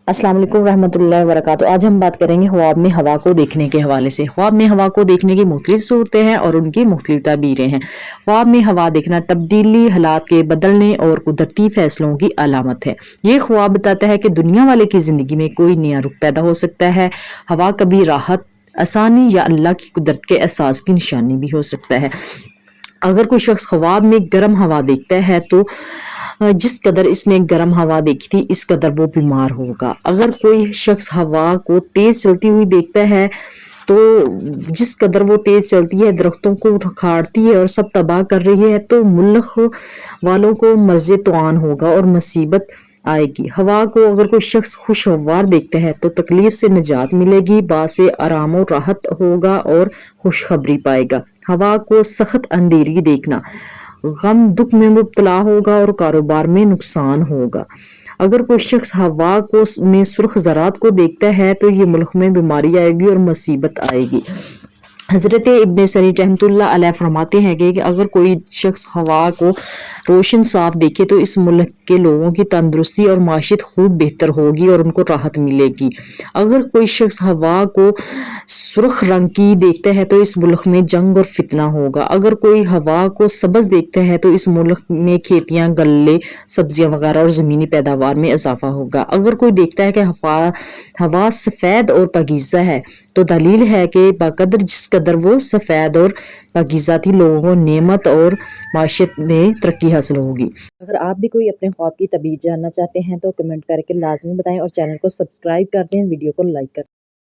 अस्सलाम वालेकुम रहमतुल्लाहि व बरकातहू। आज हम बात करेंगे ख्वाब में हवा को देखने के हवाले से। ख्वाब में हवा को देखने की मुख्तलिफ सूरतें हैं और उनकी मुख्तलिफ ताबीरें हैं। ख्वाब में हवा देखना तब्दीली, हालात के बदलने और कुदरती फैसलों की अलामत है। ये ख्वाब बताता है कि दुनिया वाले की ज़िंदगी में कोई नया रुख पैदा हो सकता है। हवा कभी राहत, आसानी या अल्लाह की कुदरत के एहसास की निशानी भी हो सकता है। अगर कोई शख्स ख्वाब में गर्म हवा देखता है तो जिस कदर इसने गर्म हवा देखी थी इस कदर वो बीमार होगा। अगर कोई शख्स हवा को तेज चलती हुई देखता है तो जिस कदर वो तेज चलती है, दरख्तों को उखाड़ती है और सब तबाह कर रही है, तो मुल्क वालों को मर्ज़ तूआन होगा और मुसीबत आएगी। हवा को अगर कोई शख्स खुशगवार देखता है तो तकलीफ से निजात मिलेगी, बासे आराम और राहत होगा और खुशखबरी पाएगा। हवा को सख्त अंधेरी देखना गम दुख में मुब्तला होगा और कारोबार में नुकसान होगा। अगर कोई शख्स हवा को में सुर्ख ज़रात को देखता है तो ये मुल्क में बीमारी आएगी और मुसीबत आएगी। हज़रत इब्न सरी रहमतुल्लाह अलैह फरमाते हैं कि अगर कोई शख्स हवा को रोशन साफ देखे तो इस मुल्क के लोगों की तंदुरुस्ती और माशियत खूब बेहतर होगी और उनको राहत मिलेगी। अगर कोई शख्स हवा को सुर्ख रंग की देखता है तो इस मुल्क में जंग और फितना होगा। अगर कोई हवा को सब्ज़ देखता है तो इस मुल्क में खेतियाँ, गल्ले, सब्जियाँ वगैरह और ज़मीनी पैदावार में इजाफा होगा। अगर कोई देखता है कि हवा सफ़ेद और पाकीज़ा है तो दलील है कि बकदर जिस कदर वो सफ़ेद और पाकीज़ा थी, लोगों को नेमत और माशियत में तरक्की हासिल होगी। अगर आप भी कोई अपने ख्वाब की तबीर जानना चाहते हैं तो कमेंट करके लाजमी बताएं और चैनल को सब्सक्राइब कर दें, वीडियो को लाइक कर दें।